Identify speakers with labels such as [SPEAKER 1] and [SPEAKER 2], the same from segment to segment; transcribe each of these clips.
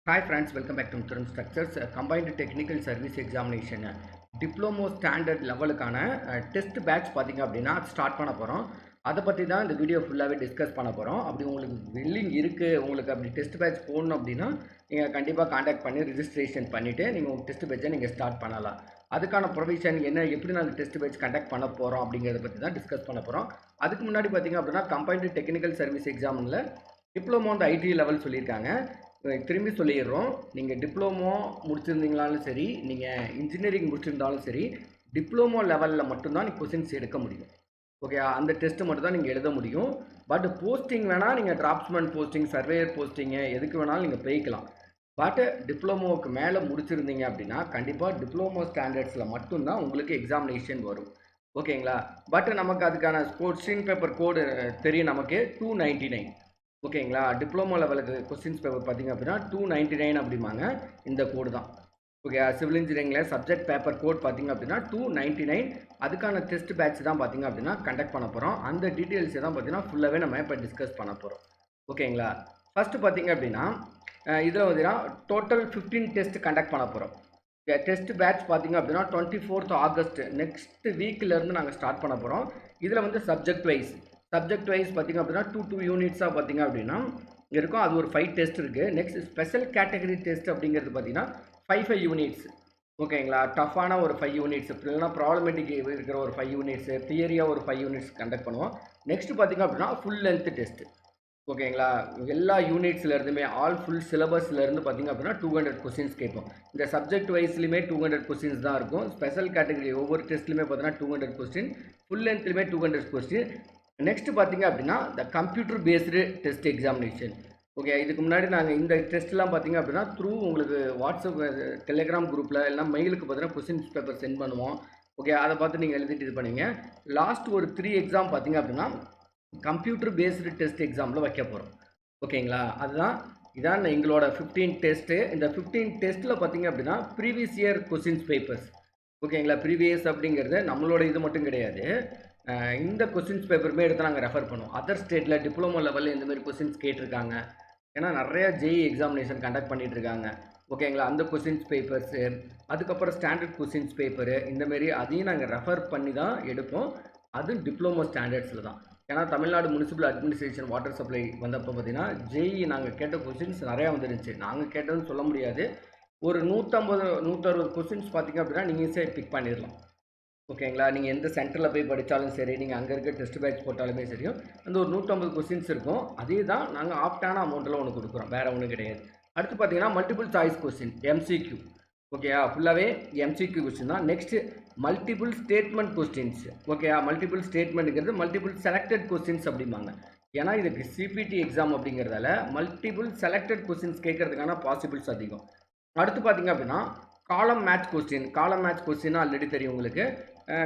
[SPEAKER 1] Hi friends, welcome back to Mithran Structures. Combined Technical Service Examination diploma standard லெவலுக்கான test batch பார்த்திங்க அப்படின்னா start பண்ண போகிறோம். அதை பற்றி தான் இந்த வீடியோ ஃபுல்லாகவே டிஸ்கஸ் பண்ண போகிறோம். அப்படி உங்களுக்கு வில்லிங் இருக்குது, உங்களுக்கு அப்படி டெஸ்ட் பேட்ச் போடணும் அப்படின்னா நீங்கள் கண்டிப்பாக காண்டாக்ட் பண்ணி ரிஜிஸ்ட்ரேஷன் பண்ணிவிட்டு நீங்கள் உங்கள் டெஸ்ட் பேட்சை நீங்கள் ஸ்டார்ட் பண்ணலாம். அதுக்கான ப்ரொவிஷன் என்ன, எப்படி நாங்கள் டெஸ்ட் பேட்ச் கண்டக்ட் பண்ண போகிறோம் அப்படிங்கிறத பற்றி தான் டிஸ்கஸ் பண்ண போகிறோம். அதுக்கு முன்னாடி பார்த்திங்க அப்படின்னா கம்பைன்டு டெக்னிக்கல் சர்வீஸ் எக்ஸாமில் டிப்ளமோ அந்த ஐடி லெவல் சொல்லியிருக்காங்க. திரும்பி சொல்லிடுறோம், நீங்கள் டிப்ளமோ முடிச்சிருந்தீங்களாலும் சரி, நீங்கள் இன்ஜினியரிங் முடிச்சிருந்தாலும் சரி, டிப்ளமோ லெவலில் மட்டும்தான் நீங்கள் கொஸ்டின்ஸ் எடுக்க முடியும். ஓகே, அந்த டெஸ்ட்டு மட்டும் தான் நீங்கள் எழுத முடியும். பட் போஸ்டிங் வேணால் நீங்கள் டிராப்ஸ்மேன் போஸ்டிங், சர்வேயர் போஸ்டிங்கு எதுக்கு வேணாலும் நீங்கள் போய்க்கலாம். பட் டிப்ளமோவுக்கு மேலே முடிச்சிருந்தீங்க அப்படின்னா கண்டிப்பாக டிப்ளமோ ஸ்டாண்டர்ட்ஸில் மட்டும்தான் உங்களுக்கு எக்ஸாமினேஷன் வரும். ஓகேங்களா? பட் நமக்கு அதுக்கான கொஸ்டின் பேப்பர் கோடு தெரியும், நமக்கு 299. ஓகேங்களா? டிப்ளமோ லெவலுக்கு கொஸ்டின்ஸ் பேப்பர் பார்த்திங்க அப்படின்னா 299 அப்படிம்பாங்க. இந்த கோடு தான். ஓகே, சிவில் இன்ஜினியரிங்கில் சப்ஜெக்ட் பேப்பர் கோட் பார்த்திங்க அப்படின்னா 299. அதுக்கான டெஸ்ட் பேட்ச் தான் பார்த்திங்க அப்படின்னா கண்டக்ட் பண்ண போகிறோம். அந்த டீட்டெயில்ஸை தான் பார்த்திங்கன்னா ஃபுல்லாகவே நம்ம இப்போ டிஸ்கஸ் பண்ண போகிறோம். ஓகேங்களா? ஃபஸ்ட்டு பார்த்திங்க அப்படின்னா இதில் பார்த்தீங்கன்னா டோட்டல் 15 டெஸ்ட் கண்டக்ட் பண்ண போகிறோம். டெஸ்ட் பேட்ச் பார்த்திங்க அப்படின்னா 24th ஆகஸ்ட் நெக்ஸ்ட் வீக்கிலேருந்து நாங்கள் ஸ்டார்ட் பண்ண போகிறோம். இதில் வந்து சப்ஜெக்ட் வைஸ் பார்த்திங்க அப்படின்னா 2 யூனிட்ஸாக பார்த்திங்க அப்படின்னா இருக்கும். அது ஒரு 5 டெஸ்ட் இருக்குது. நெக்ஸ்ட் ஸ்பெஷல் கேட்டகரி டெஸ்ட் அப்படிங்கிறது பார்த்திங்கன்னா 5 யூனிட்ஸ். ஓகேங்களா? டஃப்பான ஒரு 5 யூனிட்ஸ், இல்லைனா ப்ராப்ளமேட்டிக் இருக்கிற ஒரு 5 யூனிட்ஸு, தியரியாக ஒரு 5 யூனிட்ஸ் கண்டக்ட் பண்ணுவோம். நெக்ஸ்ட் பார்த்திங்க அப்படின்னா ஃபுல் லென்த் டெஸ்ட்டு. ஓகேங்களா? எல்லா யூனிட்ஸ்லேருந்துமே ஆல் ஃபுல் சிலபஸ்லேருந்து பார்த்திங்க அப்படின்னா 200 கொஸ்டின்ஸ் கேட்போம். இந்த சப்ஜெக்ட் வைஸ்லையுமே 200 கொஸ்டின்ஸ் தான் இருக்கும். ஸ்பெஷல் கேட்டகரி ஒவ்வொரு டெஸ்ட்லையுமே பார்த்தீங்கன்னா 200 கொஸ்டின், ஃபுல் லென்த்லையுமே 200 கொஸ்டின். நெக்ஸ்ட் பார்த்திங்க அப்படின்னா the computer based test examination. Okay, இதுக்கு முன்னாடி நாங்கள் இந்த டெஸ்ட்லாம் பார்த்திங்க அப்படின்னா த்ரூ உங்களுக்கு வாட்ஸ்அப் டெலிகிராம் குரூப்பில் இல்லைனா மெயிலுக்கு பார்த்தீங்கன்னா கொஸ்டின்ஸ் பேப்பர் சென்ட் பண்ணுவோம். ஓகே, அதை பார்த்து நீங்கள் எழுதிட்டு இது பண்ணுவீங்க. லாஸ்ட் ஒரு 3 எக்ஸாம் பார்த்திங்க அப்படின்னா கம்ப்யூட்டர் பேஸ்டு டெஸ்ட் எக்ஸாமில் வைக்க போகிறோம். ஓகேங்களா? இதான் எங்களோட 15 டெஸ்ட்டு. இந்த 15 டெஸ்ட்டில் பார்த்திங்க அப்படின்னா ப்ரீவியஸ் இயர் கொஸ்டின்ஸ் பேப்பர்ஸ். ஓகேங்களா? ப்ரீவியஸ் அப்படிங்கிறது நம்மளோட இது மட்டும் கிடையாது. இந்த கொஸ்டின்ஸ் பேப்பருமே எடுத்து நாங்கள் ரெஃபர் பண்ணுவோம். அதர் ஸ்டேட்டில் டிப்ளமோ லெவலில் இந்தமாதிரி கொஸ்டின்ஸ் கேட்டிருக்காங்க. ஏன்னா நிறையா ஜேஇ எக்ஸாமினேஷன் கண்டக்ட் பண்ணிகிட்ருக்காங்க. ஓகேங்களா? அந்த கொஸ்டின்ஸ் பேப்பர்ஸு, அதுக்கப்புறம் ஸ்டாண்டர்ட் கொஸ்டின்ஸ் பேப்பரு, இந்தமாரி அதையும் நாங்கள் ரெஃபர் பண்ணி தான் எடுப்போம். அதுவும் டிப்ளமோ ஸ்டாண்டர்ட்ஸில் தான். ஏன்னா Tamil Nadu municipal administration water supply வந்தப்போ பார்த்திங்கன்னா ஜேஇ நாங்கள் கேட்ட கொஸ்டின்ஸ் நிறையா வந்துருந்துச்சு. நாங்கள் கேட்டதுன்னு சொல்ல முடியாது. ஒரு 150 160 கொஸ்டின்ஸ் பார்த்திங்க அப்படின்னா நீங்கள் ஈஸியாக பிக் பண்ணிடலாம். ஓகேங்களா? நீங்கள் எந்த சென்டரில் போய் படித்தாலும் சரி, நீங்கள் அங்கே இருக்க டெஸ்ட் பேட்ச் போட்டாலுமே சரியும், அந்த ஒரு 150 கொஸ்டின்ஸ் இருக்கும். அதே தான் நாங்கள் ஆப்டான அமௌண்ட்டில் ஒன்று கொடுக்குறோம், வேறு ஒன்றும் கிடையாது. அடுத்து பார்த்தீங்கன்னா மல்டிபிள் சாய்ஸ் கொஸ்டின், எம்சிக்யூ. ஓகேயா? ஃபுல்லாகவே எம்சிக்யூ கொஸ்டின் தான். Next multiple statement questions. ஓகேயா? மல்டிபிள் ஸ்டேட்மெண்ட்டுங்கிறது மல்டிபிள் செலக்டட் கொஸ்டின்ஸ் அப்படிம்பாங்க. ஏன்னா இதுக்கு சிபிடி எக்ஸாம் அப்படிங்கிறதால மல்டிபிள் செலக்டட் கொஸ்டின்ஸ் கேட்கறதுக்கான பாசிபிள்ஸ் அதிகம். அடுத்து பார்த்திங்க அப்படின்னா காலம் மேட்ச் கொஸ்டின் ஆல்ரெடி தெரியும் உங்களுக்கு.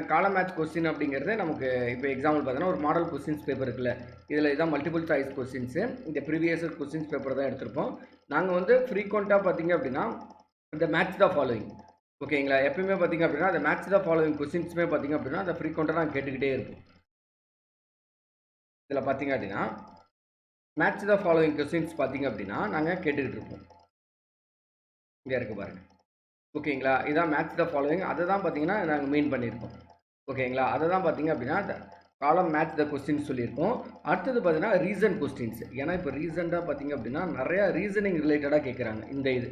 [SPEAKER 1] காலம் மேட்ச் கொஸ்டின் அப்படிங்கிறது நமக்கு இப்போ எக்ஸாம்பிள் பார்த்தீங்கன்னா ஒரு மாடல் கொஸ்டின்ஸ் பேப்பர் இருக்குல்ல, இதில் இதான் மல்டிபிள் சாய்ஸ் கொஸ்டின்ஸு. இந்த ப்ரீவியஸ் கொஸ்டின்ஸ் பேப்பர் தான் எடுத்திருப்போம். நாங்கள் வந்து ஃப்ரீக்வெண்ட்டாக பார்த்திங்க அப்படின்னா இந்த மேட்ச் த ஃபாலோவிங். ஓகேங்களா? எப்பயுமே பார்த்திங்க அப்படின்னா அந்த மேட்ச் த ஃபாலோவிங் கொஸ்டின்ஸுமே பார்த்திங்க அப்படின்னா அந்த ஃப்ரீக்வெண்ட்டாக நாங்கள் கேட்டுக்கிட்டே இருப்போம். இதில் பார்த்திங்க அப்படின்னா மேட்ச் த ஃபாலோவிங் கொஸ்டின்ஸ் பார்த்திங்க அப்படின்னா நாங்கள் கேட்டுக்கிட்டு இருப்போம். இங்கே இருக்குது பாருங்கள். ஓகேங்களா? இதான் மேட்ச் த ஃபாலோவிங். அதை தான் பார்த்தீங்கன்னா நாங்கள் மீன் பண்ணியிருக்கோம். ஓகேங்களா? அதை தான் பார்த்தீங்க அப்படின்னா காலம் மேட்ச் த கொஸ்டின்ஸ் சொல்லியிருக்கோம். அடுத்தது பார்த்தீங்கன்னா ரீசன் கொஸ்டின்ஸ். ஏன்னா இப்போ ரீசெண்டாக பார்த்தீங்க அப்படின்னா நிறையா ரீசனிங் ரிலேட்டடாக கேட்குறாங்க. இந்த இது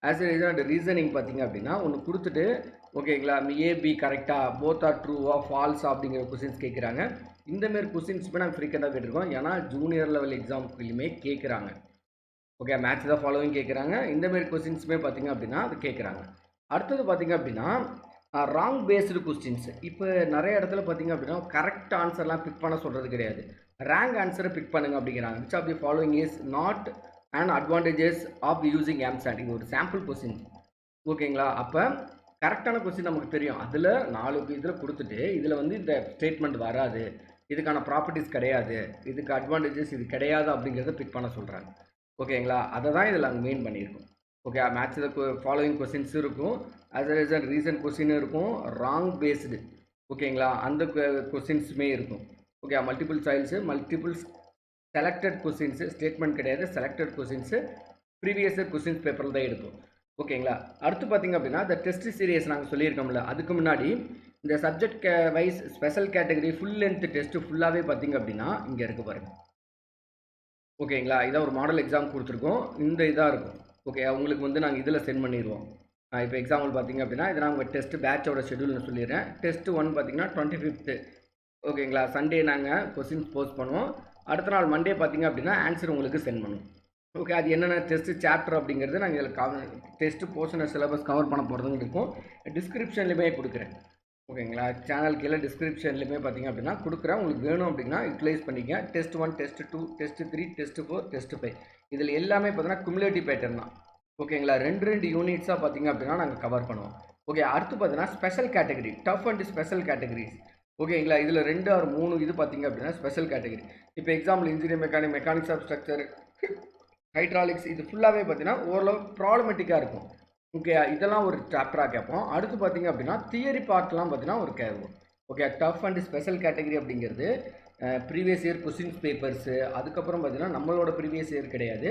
[SPEAKER 1] ஆஸ் எ ரீசன் ரீசனிங் பார்த்தீங்க அப்படின்னா ஒன்று கொடுத்துட்டு ஓகேங்களா ஏபி கரெக்டாக, போத் ஆர் ட்ரூவா, ஃபால்ஸா அப்படிங்கிற கொஸ்டின்ஸ் கேட்குறாங்க. இந்தமாரி கொஸ்டின்ஸுமே நாங்கள் ஃப்ரீக்வெண்ட்டாக கேட்டிருக்கோம். ஏன்னா ஜூனியர் லெவல் எக்ஸாமுக்குலையுமே கேட்குறாங்க. ஓகே, மேட்ச் த ஃபாலோவிங் கேட்குறாங்க. இந்தமாரி கொஸ்டின்ஸுமே பார்த்திங்க அப்படின்னா அது கேட்குறாங்க. அடுத்தது பார்த்திங்க அப்படின்னா ராங் பேஸ்டு கொஸ்டின்ஸ். இப்போ நிறைய இடத்துல பார்த்திங்க அப்படின்னா கரெக்ட் ஆன்சர்லாம் பிக் பண்ண சொல்கிறது கிடையாது. ரேங்க் ஆன்சரை பிக் பண்ணுங்க அப்படிங்கிறாங்க. Which of the following is not and advantages of using M sand. இது ஒரு சாம்பிள் கொஸ்டின். ஓகேங்களா? அப்போ கரெக்டான கொஸ்டின் நமக்கு தெரியும். அதில் 4 இதில் கொடுத்துட்டு இதில் வந்து இந்த ஸ்டேட்மெண்ட் வராது, இதுக்கான ப்ராப்பர்ட்டிஸ் கிடையாது, இதுக்கு அட்வான்டேஜஸ் இது கிடையாது அப்படிங்கிறத பிக் பண்ண சொல்கிறாங்க. ஓகேங்களா? அதை தான் இதில் நாங்கள் மெயின் பண்ணியிருக்கோம். Okay, match the following questions இருக்கும், as well as reason question இருக்கும், ராங் பேஸ்டு. ஓகேங்களா? அந்த கொஸ்டின்ஸுமே இருக்கும். Okay, multiple choice, multiple selected questions, statement கிடையாது, selected questions, previous year questions பேப்பரில் தான் எடுப்போம். ஓகேங்களா. அடுத்து பார்த்தீங்க அப்படின்னா இந்த டெஸ்ட் சீரியஸ் நாங்கள் சொல்லியிருக்கோம்ல, அதுக்கு முன்னாடி இந்த subject wise special category full length test ஃபுல்லாகவே பார்த்தீங்க அப்படின்னா இங்கே இருக்குது பாருங்கள். ஓகேங்களா. இதான் ஒரு மாடல் எக்ஸாம் கொடுத்துருக்கோம். இந்த இதாக இருக்கும். ஓகே, உங்களுக்கு வந்து நாங்கள் இதில் சென்ட் பண்ணிடுவோம். இப்போ எக்ஸாம்பிள் பார்த்தீங்க அப்படின்னா இதை நான் உங்கள் டெஸ்ட் பேட்சோட ஷெடியூல்னு சொல்லிடுறேன். டெஸ்ட் 1 பார்த்தீங்கன்னா 25th. ஓகேங்களா. சண்டே நாங்கள் கொஸ்டின்ஸ் போஸ்ட் பண்ணுவோம். அடுத்த நாள் மண்டே பார்த்தீங்க அப்படின்னா ஆன்சர் உங்களுக்கு சென்ட் பண்ணுவோம். ஓகே, அது என்னென்ன டெஸ்ட் சாப்டர் அப்படிங்கிறது நாங்கள் இதில் டெஸ்ட் போர்ஷனை சிலபஸ் கவர் பண்ண போகிறதுன்னு இருக்கும். டிஸ்கிரிப்ஷன்லையுமே கொடுக்குறேன். ஓகேங்களா. சேனல் கீழே டிஸ்கிரிப்ஷன்லையுமே பார்த்தீங்க அப்படின்னா கொடுக்குறேன். உங்களுக்கு வேணும் அப்படின்னா யூட்டிலைஸ் பண்ணிக்க. Test 1, test 2, test 3, test 4, test 5 இதில் எல்லாமே பார்த்தீங்கன்னா குமுலேட்டிவ் பேட்டர்ன் தான். ஓகேங்களா. 2 யூனிட்ஸாக பார்த்தீங்க அப்படின்னா நாங்கள் கவர் பண்ணுவோம். ஓகே, அடுத்து பார்த்தீங்கன்னா special category, tough and special categories. ஓகேங்களா. இதில் 2 or 3 இது பார்த்தீங்க அப்படின்னா ஸ்பெஷல் கேட்டகரி. இப்போ example engineering mechanics of structure, hydraulics, இது ஃபுல்லாகவே பார்த்தீங்கன்னா ஓரளவு ப்ராப்ளமெட்டிக்காக இருக்கும். ஓகே, இதெல்லாம் ஒரு சாப்டராக கேட்போம். அடுத்து பார்த்தீங்க அப்படின்னா தியரி பார்ட்லாம் பார்த்தீங்கன்னா ஒரு கேட்போம். Okay, tough and special category அப்படிங்கிறது ப்ரீவியஸ் இயர் கொஸ்டின்ஸ் பேப்பர்ஸு, அதுக்கப்புறம் பார்த்தீங்கன்னா நம்மளோட ப்ரீவியஸ் இயர் கிடையாது,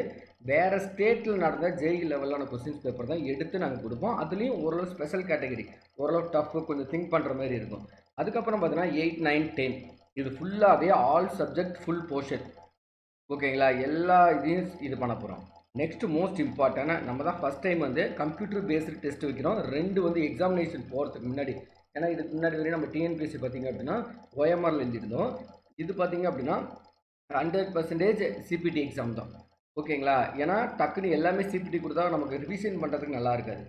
[SPEAKER 1] வேறு ஸ்டேட்டில் நடந்த ஜேஇ லெவலான கொஸ்டின்ஸ் பேப்பர் தான் எடுத்து நாங்கள் கொடுப்போம். அதுலேயும் ஓரளவு ஸ்பெஷல் கேட்டகரி, ஓரளவு டஃப்பு, கொஞ்சம் திங்க் பண்ணுற மாதிரி இருக்கும். அதுக்கப்புறம் பார்த்தீங்கன்னா 8, 9, 10 இது ஃபுல்லாகவே ஆல் சப்ஜெக்ட் ஃபுல் போர்ஷன். ஓகேங்களா. எல்லா இதையும் இது பண்ண போகிறோம். நெக்ஸ்ட் மோஸ்ட் இம்பார்ட்டன்ட், நம்ம தான் ஃபஸ்ட் டைம் வந்து கம்ப்யூட்டர் பேஸ்டு டெஸ்ட் வைக்கிறோம். 2 வந்து எக்ஸாமினேஷன் போகிறதுக்கு முன்னாடி. ஏன்னா இதுக்கு முன்னாடி வரையும் நம்ம டிஎன்பிஎஸ்சி பார்த்திங்க அப்படின்னா OMRல எழுதியிருந்தோம். இது பார்த்திங்க அப்படின்னா 100% சிபிடி எக்ஸாம் தான். ஓகேங்களா. ஏன்னா டக்குன்னு எல்லாமே சிபிடி கொடுத்தா நமக்கு ரிவிஷன் பண்ணுறதுக்கு நல்லா இருக்காது.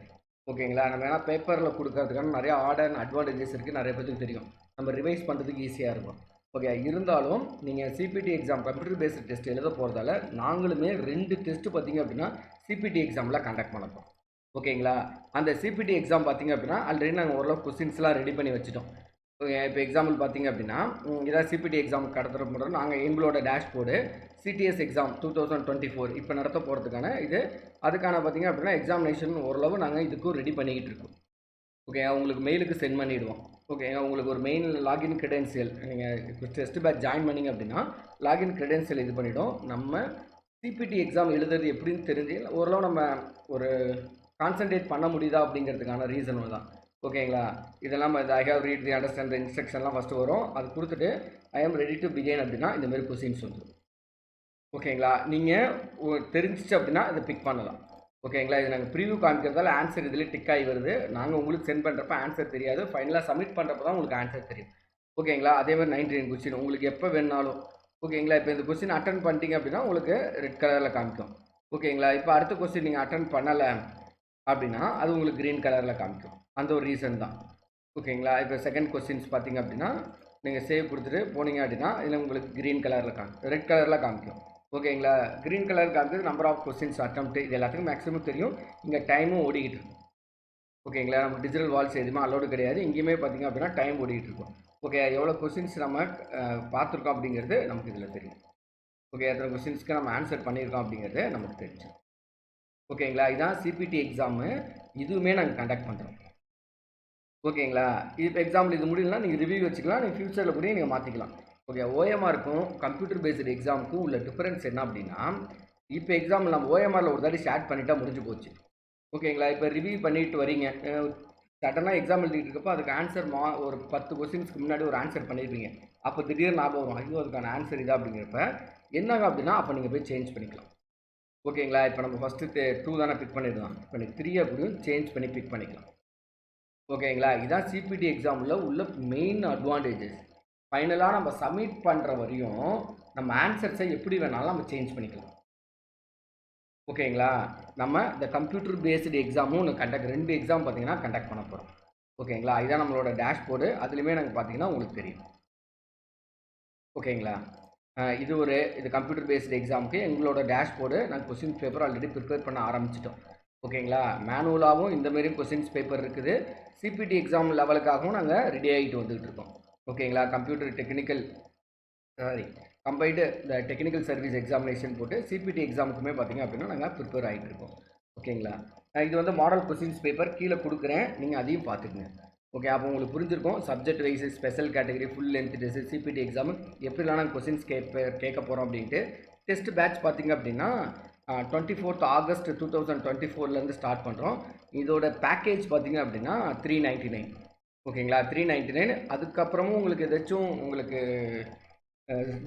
[SPEAKER 1] ஓகேங்களா. நம்ம ஏன்னா பேப்பரில் கொடுக்கறதுக்கான நிறையா ஆர்டர் அண்ட் அட்வான்டேஜஸ் இருக்குது, நிறைய பேருக்கு தெரியும். நம்ம ரிவைஸ் பண்ணுறதுக்கு ஈஸியாக இருக்கும். ஓகே, இருந்தாலும் நீங்கள் CBT exam computer based test எழுத போகிறதால நாங்களுமே 2 டெஸ்ட்டு பார்த்திங்க அப்படின்னா சிபிடி எக்ஸாமில் கண்டக்ட் பண்ணப்போம். ஓகேங்களா. அந்த சிபிடி எக்ஸாம் பார்த்திங்க அப்படின்னா ஆல்ரெடி நாங்கள் ஓரளவு கொஸ்டின்ஸ்லாம் ரெடி பண்ணி வச்சுட்டோம். இப்போ எக்ஸாம்பிள் பார்த்திங்க அப்படின்னா இதான் சிபிடி எக்ஸாம் கடத்துகிற போகிறோம். நாங்கள் எங்களோட டேஷ்போர்டு சிடிஎஸ் எக்ஸாம் 2024 இப்போ நடத்த போகிறதுக்கான இது, அதுக்கான பார்த்திங்க அப்படின்னா எக்ஸாமினேஷன் ஓரளவு நாங்கள் இதுக்கும் ரெடி பண்ணிக்கிட்டு இருக்கோம். ஓகே, உங்களுக்கு மெயிலுக்கு சென்ட் பண்ணிவிடுவோம். ஓகே, உங்களுக்கு ஒரு மெயின் லாகின் க்ரெடென்ஷியல் நீங்கள் டெஸ்ட் பேட்ச் ஜாயின் பண்ணிங்க அப்படின்னா லாகின் க்ரெடென்ஷியல் இது பண்ணிவிடும். நம்ம சிபிடி எக்ஸாம் எழுதுறது எப்படின்னு தெரிஞ்சு ஓரளவு நம்ம ஒரு கான்சன்ட்ரேட் பண்ண முடியுதா அப்படிங்கிறதுக்கான ரீசனும் தான். ஓகேங்களா. இதெல்லாம் I have read the understand the இன்ஸ்ட்ரக்ஷன்லாம் ஃபஸ்ட்டு வரும். அது கொடுத்துட்டு ஐ ஆம் ரெடி டு பிகின் அப்படின்னா இந்தமாரி கொஸ்டின்ஸ் வந்துடும். ஓகேங்களா. நீங்கள் தெரிஞ்சிச்சு அப்படின்னா இதை பிக் பண்ணலாம். ஓகேங்களா. இது நாங்கள் ப்ரிவியூ காமிக்கிறதால ஆன்சர் இதில் டிக் ஆகி வருது. நாங்கள் உங்களுக்கு சென்ட் பண்ணுறப்ப ஆன்சர் தெரியாது, ஃபைனலாக சப்மிட் பண்ணுறப்ப தான் உங்களுக்கு ஆன்சர் தெரியும். ஓகேங்களா. அதேமாதிரி 99 கொஸ்டின் உங்களுக்கு எப்போ வேணாலும். ஓகேங்களா. இப்போ இந்த கொஸ்டின் அட்டன் பண்ணிட்டீங்க அப்படின்னா உங்களுக்கு ரெட் கலரில் காமிக்கும். ஓகேங்களா. இப்போ அடுத்த கொஸ்டின் நீங்கள் அட்டன் பண்ணலை அப்படின்னா அது உங்களுக்கு க்ரீன் கலரில் காமிக்கும். அந்த ஒரு ரீசன் தான். ஓகேங்களா. இப்போ செகண்ட் கொஸ்டின்ஸ் பார்த்தீங்க அப்படின்னா நீங்கள் சேவ் கொடுத்துட்டு போனீங்க அப்படின்னா இதில் உங்களுக்கு க்ரீன் கலரில் காமிக்கும், ரெட் கலரில் காமிக்கும். ஓகேங்களா. க்ரீன் கலர் காமிக்கிறது நம்பர் ஆஃப் கொஸ்டின்ஸ் அட்டெம்ப்ட், இது எல்லாத்துக்கும் மேக்ஸிமம் தெரியும். இங்கே டைமும் ஓடிக்கிட்டு இருக்கும். ஓகேங்களா. நம்ம டிஜிட்டல் வால்ஸ் எதுவுமே அலோடு கிடையாது. இங்கேயுமே பார்த்திங்க அப்படின்னா டைம் ஓடிக்கிட்டு இருக்கும். ஓகே, எவ்வளோ கொஸ்டின்ஸ் நம்ம பார்த்துருக்கோம் அப்படிங்கிறது நமக்கு இதில் தெரியும். ஓகே, எத்தனை கொஸ்டின்ஸ்க்கு நம்ம ஆன்சர் பண்ணியிருக்கோம் அப்படிங்கிறது நமக்கு தெரிஞ்சு. ஓகேங்களா. இதுதான் சிபிடி எக்ஸாமு. இதுவுமே நாங்கள் கண்டக்ட் பண்ணுறோம். ஓகேங்களா. இப்போ எக்ஸாம்பிள் இது முடியலன்னா நீங்கள் ரிவ்யூ வச்சுக்கலாம், நீங்கள் ஃப்யூச்சரில் கூட நீங்கள் மாற்றிக்கலாம். ஓகே, ஓஎம்ஆருக்கும் கம்ப்யூட்டர் பேஸ்டு எக்ஸாமுக்கும் உள்ள டிஃபரன்ஸ் என்ன அப்படின்னா, இப்போ எக்ஸாம்பிள் நம்ம ஓஎம்ஆரில் ஒரு தாட்டி ஸ்டார்ட் பண்ணிட்டா முடிஞ்சு போச்சு. ஓகேங்களா. இப்போ ரிவ்யூ பண்ணிட்டு வரீங்க, சடனாக எக்ஸாம் எழுதிட்டு இருக்கப்போ அதுக்கு ஆன்சர் ஒரு 10 கொஸ்டின்ஸ்க்கு முன்னாடி ஒரு ஆன்சர் பண்ணியிருப்பீங்க. அப்போ திடீர்னு ஞாபகம் வரும், ஐயோ அதுக்கான ஆன்சர் இதா அப்படிங்கிறப்ப என்னாகும் அப்படின்னா அப்போ நீங்கள் போய் சேஞ்ச் பண்ணிக்கலாம். ஓகேங்களா. இப்போ நம்ம ஃபஸ்ட்டு 2 தானே பிக் பண்ணிடலாம், இப்போ நீங்கள் 3 அப்படியும் சேஞ்ச் பண்ணி பிக் பண்ணிக்கலாம். ஓகேங்களா. இதான் சிபிடி எக்ஸாமில் உள்ள மெயின் அட்வான்டேஜஸ். ஃபைனலாக நம்ம சப்மிட் பண்ணுற வரையும் நம்ம ஆன்சர்ஸை எப்படி வேணாலும் நம்ம சேஞ்ச் பண்ணிக்கலாம். ஓகேங்களா. நம்ம இந்த கம்ப்யூட்டர் பேஸ்டு எக்ஸாமும் 2 எக்ஸாம் பார்த்தீங்கன்னா கண்டக்ட் பண்ண போகிறோம். ஓகேங்களா. இதுதான் நம்மளோட டேஷ்போர்டு. அதுலேயுமே நாங்கள் பார்த்தீங்கன்னா உங்களுக்கு தெரியும். ஓகேங்களா. இது கம்ப்யூட்டர் பேஸ்டு எக்ஸாமுக்கு எங்களோட டேஷ்போர்டு நாங்கள் கொஸ்டின் பேப்பர் ஆல்ரெடி ப்ரிப்பேர் பண்ண ஆரம்பிச்சிட்டோம். ஓகேங்களா. மேனுவலாகவும் இந்தமாரி கொஸ்டின்ஸ் பேப்பர் இருக்குது. சிபிடி எக்ஸாம் லெவலுக்காகவும் நாங்கள் ரெடி ஆகிட்டு வந்துகிட்டு இருக்கோம். ஓகேங்களா. கம்பைன்டு இந்த டெக்னிக்கல் சர்வீஸ் எக்ஸாமினேஷன் போட்டு சிபிடி எக்ஸாமுக்குமே பார்த்தீங்க அப்படின்னா நாங்கள் ப்ரிப்பேர் ஆகிட்டு இருக்கோம். ஓகேங்களா. இது வந்து மாடல் கொஸ்டின்ஸ் பேப்பர் கீழே கொடுக்குறேன், நீங்கள் அதையும் பார்த்துக்குங்க. ஓகே, அப்போ உங்களுக்கு புரிஞ்சிருக்கும் subject wise special category full length test CBT exam எப்படிலாம் நாங்கள் கொஸ்டின்ஸ் கேட்க போகிறோம் அப்படின்ட்டு. டெஸ்ட் பேட்ச் பார்த்திங்க அப்படின்னா 24th ஆகஸ்ட் 2024லேருந்து ஸ்டார்ட் பண்ணுறோம். இதோட பேக்கேஜ் பார்த்தீங்க அப்படின்னா 399. ஓகேங்களா, 399. அதுக்கப்புறமும் உங்களுக்கு ஏதாச்சும் உங்களுக்கு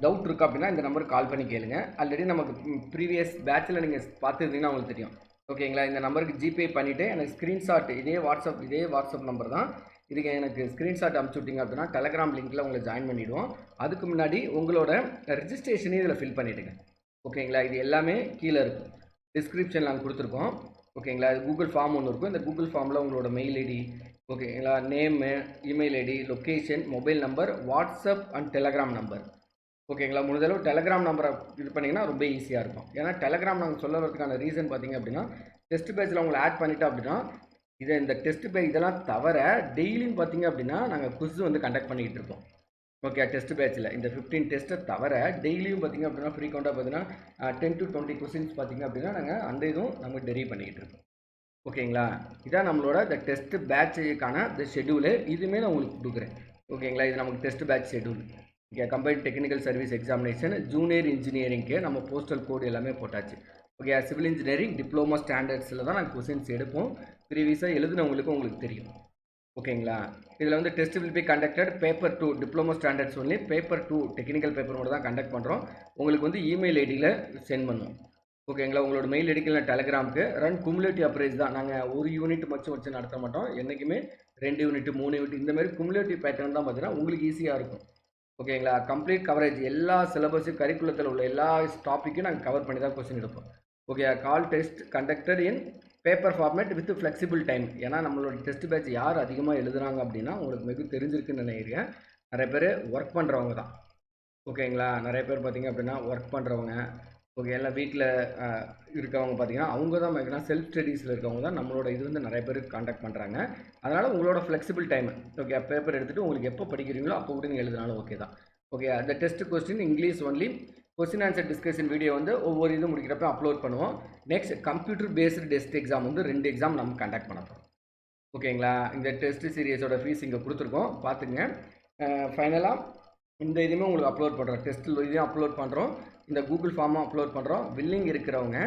[SPEAKER 1] டவுட் இருக்குது அப்படின்னா இந்த நம்பருக்கு கால் பண்ணி கேளுங்க. ஆல்ரெடி நமக்கு ப்ரீவியஸ் பேட்சில் நீங்கள் பார்த்துருந்தீங்கன்னா உங்களுக்கு தெரியும். ஓகேங்களா, இந்த நம்பருக்கு ஜிபே பண்ணிவிட்டு எனக்கு ஸ்க்ரீன்ஷாட் இதே வாட்ஸ்அப் நம்பர் தான். இதுக்கு எனக்கு ஸ்க்ரீன்ஷாட் அனுப்பிச்சி விட்டிங்க அப்படின்னா டெலகிராம் லிங்க்கில் உங்களை ஜாயின் பண்ணிவிடுவோம். அதுக்கு முன்னாடி உங்களோட ரெஜிஸ்ட்ரேஷனையும் இதில் ஃபில் பண்ணிவிடுங்க. ஓகேங்களா, இது எல்லாமே கீழே இருக்கும், டிஸ்கிரிப்ஷனில் நாங்கள் கொடுத்துருக்கோம். ஓகேங்களா, கூகுள் ஃபார்ம் ஒன்று இருக்கும். இந்த கூகுள் ஃபார்மில் உங்களோட மெயில் ஐடி, ஓகேங்களா, name, email ID, location, mobile number, WhatsApp and Telegram number. ஓகேங்களா, முடிஞ்சளவு டெலகிராம் நம்பரை இது பண்ணிங்கன்னா ரொம்ப ஈஸியாக இருக்கும். ஏன்னா டெலகிராம் நாங்கள் சொல்லுறதுக்கான ரீசன் பார்த்தீங்க அப்படின்னா டெஸ்ட் பேஜில் உங்களை ஆட் பண்ணிட்டோம் அப்படின்னா இந்த டெஸ்ட் பேஜ் இதெல்லாம் தவிர டெய்லியும் பார்த்தீங்க அப்படின்னா நாங்கள் குவிஸ் வந்து கண்டக்ட் பண்ணிகிட்டு இருக்கோம். ஓகே, டெஸ்ட் பேட்சில் இந்த 15 டெஸ்ட்டை தவிர டெய்லியும் பார்த்திங்க அப்படின்னா ஃப்ரீக்வெண்ட்டாக பார்த்தீங்கன்னா 10 to 20 கொஸ்டின்ஸ் பார்த்திங்க அப்படின்னா நாங்கள் அந்த இதுவும் நம்ம டெரிவ் பண்ணிக்கிட்டு இருக்கோம். ஓகேங்களா, இதான் நம்மளோட இந்த டெஸ்ட் பேட்சுக்கான இந்த ஷெடியூலு. இதுவுமே நான் உங்களுக்கு கொடுக்குறேன். ஓகேங்களா, இது நமக்கு test batch schedule. Okay, combined technical service examination, junior இன்ஜினியரிங்க்கு நம்ம போஸ்டல் கோடு எல்லாமே போட்டாச்சு. ஓகே, சிவில் இன்ஜினியரிங் டிப்ளமோ ஸ்டாண்டர்ட்ஸில் தான் நாங்கள் கொஸ்டின்ஸ் எடுப்போம். ப்ரீவியஸாக எழுதுனவங்களுக்கு உங்களுக்கு தெரியும். ஓகேங்களா, இதில் வந்து test will be conducted paper 2 diploma standards only. Paper 2 technical paper மட்டும் தான் கண்டக்ட் பண்ணுறோம். உங்களுக்கு வந்து இமெயில் ஐடியில் சென்ட் பண்ணுவோம். ஓகேங்களா, உங்களோட மெயில் ஐடிக்கு டெலகிராமுக்கு ரன் குமுலேட்டிவ் அப்ரைஸ் தான். நாங்கள் ஒரு யூனிட் வச்சு நடத்த மாட்டோம். என்றைக்குமே 2 யூனிட் 3 யூனிட் இந்த மாதிரி குமுலேட்டிவ் பேட்டர்ன் தான் பார்த்தீங்கன்னா உங்களுக்கு ஈஸியாக இருக்கும். ஓகேங்களா, கம்ப்ளீட் கவரேஜ் எல்லா சிலபஸும் கரிக்குலத்தில் உள்ள எல்லா டாப்பிக்கும் நாங்கள் கவர் பண்ணி தான் கொஸ்டின் எடுப்போம். Okay, call test conducted in paper format with flexible time. ஏன்னா நம்மளோட டெஸ்ட் பேட்ச் யார் அதிகமாக எழுதுறாங்க அப்படின்னா உங்களுக்கு மிக தெரிஞ்சிருக்குன்னு நினைக்கிறேன். நிறைய பேர் ஒர்க் பண்ணுறவங்க தான். ஓகேங்களா, நிறைய பேர் பார்த்திங்க அப்படின்னா ஒர்க் பண்ணுறவங்க, ஓகே, எல்லாம் வீட்டில் இருக்கவங்க பார்த்திங்கன்னா அவங்க தான் பார்த்திங்கன்னா செல்ஃப் ஸ்டடீஸில் இருக்கவங்க தான் நம்மளோட இது வந்து நிறைய பேர் காண்டாக்ட் பண்ணுறாங்க. அதனால் உங்களோட ஃப்ளெக்சிபிள் டைம், ஓகே, பேப்பர் எடுத்துகிட்டு உங்களுக்கு எப்போ படிக்கிறீங்களோ அப்போ கூட நீங்கள் எழுதினாலும் ஓகே தான். ஓகே, அந்த test question English only. Question answer discussion video வந்து ஒவ்வொரு இது முடிக்கிறப்ப அப்லோட் பண்ணுவோம். Next computer based test exam வந்து 2 எக்ஸாம் நம்ம கண்டக்ட் பண்ண போகிறோம். ஓகேங்களா, இந்த டெஸ்ட் சீரியஸோட ஃபீஸ் இங்கே கொடுத்துருக்கோம், பார்த்துங்க. ஃபைனலாக இந்த இதுவுமே உங்களுக்கு அப்லோட் பண்ணுறோம். டெஸ்ட்டில் இதையும் அப்லோட் பண்ணுறோம், இந்த கூகுள் ஃபார்மும் அப்லோட் பண்ணுறோம். வில்லிங் இருக்கிறவங்க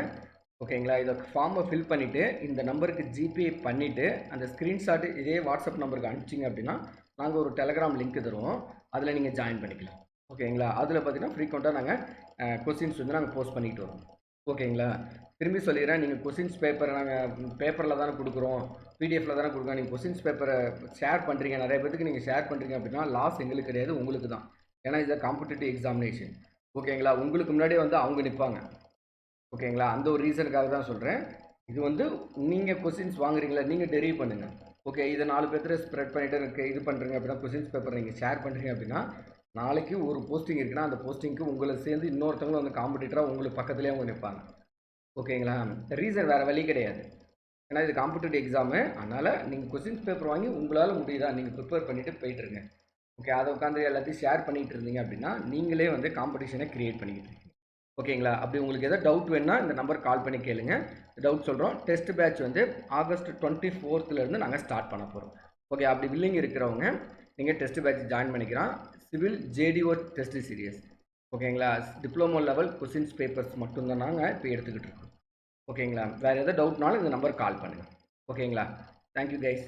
[SPEAKER 1] ஓகேங்களா, இதை ஃபார்மை ஃபில் பண்ணிவிட்டு இந்த நம்பருக்கு ஜிபே பண்ணிவிட்டு அந்த ஸ்க்ரீன்ஷாட்டு இதே வாட்ஸ்அப் நம்பருக்கு அனுப்பிச்சிங்க அப்படின்னா நாங்கள் ஒரு டெலகிராம் லிங்க் தருவோம், அதில் நீங்கள் ஜாயின் பண்ணிக்கலாம். ஓகேங்களா, அதில் பார்த்தீங்கன்னா ஃப்ரீக்வெண்ட்டாக நாங்கள் கொஸ்டின்ஸ் வந்து நாங்கள் போஸ்ட் பண்ணிக்கிட்டு வரோம். ஓகேங்களா, திரும்பி சொல்லிடுறேன், நீங்கள் கொஸ்டின்ஸ் பேப்பரை நாங்கள் பேப்பரில் தானே கொடுக்குறோம், பிடிஎஃப்பில் தானே கொடுக்குறோம். நீங்கள் கொஸ்டின்ஸ் பேப்பரை ஷேர் பண்ணுறீங்க, நிறைய பேருக்கு நீங்கள் ஷேர் பண்ணுறீங்க அப்படின்னா லாஸ் எங்களுக்கு கிடையாது, உங்களுக்கு தான். ஏன்னா இது காம்படிட்டிவ் எக்ஸாமினேஷன். ஓகேங்களா, உங்களுக்கு முன்னாடியே வந்து அவங்க நிற்பாங்க. ஓகேங்களா, அந்த ஒரு ரீசனுக்காக தான் சொல்கிறேன். இது வந்து நீங்கள் கொஸ்டின்ஸ் வாங்குறீங்களா, நீங்கள் டெரிவ் பண்ணுங்கள். ஓகே, இதை 4 பேர்த்து ஸ்ப்ரெட் பண்ணிட்டு எனக்கு இது பண்ணுறீங்க அப்படின்னா கொஸ்டின்ஸ் பேப்பர் நீங்கள் ஷேர் பண்ணுறீங்க அப்படின்னா நாளைக்கு ஒரு போஸ்டிங் இருக்குன்னா அந்த போஸ்டிங்க்கு உங்களை சேர்ந்து இன்னொருத்தவங்களும் வந்து காம்படிட்டராக உங்களுக்கு பக்கத்துலேயே அவங்க நிற்பாங்க. ஓகேங்களா, ரீசன் வேறு வழி கிடையாது. ஏன்னா இது காம்படிட்டிவ் எக்ஸாமு, அதனால் நீங்கள் கொஸ்டின்ஸ் பேப்பர் வாங்கி உங்களால் முடியுதா நீங்கள் ப்ரிப்பேர் பண்ணிவிட்டு போயிட்டுருங்க. ஓகே, அதை உட்காந்து எல்லாத்தையும் ஷேர் பண்ணிகிட்டு இருந்தீங்க அப்படின்னா நீங்களே வந்து காம்படிஷனை க்ரியேட் பண்ணிக்கிட்டு இருக்கீங்க. ஓகேங்களா, அப்படி உங்களுக்கு எதாவது டவுட் வேணுன்னா இந்த நம்பர் கால் பண்ணி கேளுங்க, டவுட் சொல்கிறோம். டெஸ்ட் பேட்ச் வந்து ஆகஸ்ட் 24th நாங்கள் ஸ்டார்ட் பண்ண போகிறோம். ஓகே, அப்படி வில்லிங் இருக்கிறவங்க நீங்கள் டெஸ்ட் பேட்ச் ஜாயின் பண்ணிக்கலாம். Civil JDO test serious. ஓகேங்களா, டிப்ளமோ லெவல் கொஸ்டின்ஸ் பேப்பர்ஸ் மட்டும்தான் நாங்கள் இப்போ எடுத்துக்கிட்டு இருக்கோம். ஓகேங்களா, வேறு எதாவது டவுட்னாலும் இந்த நம்பர் கால் பண்ணுங்கள். ஓகேங்களா, தேங்க்யூ கைஸ்.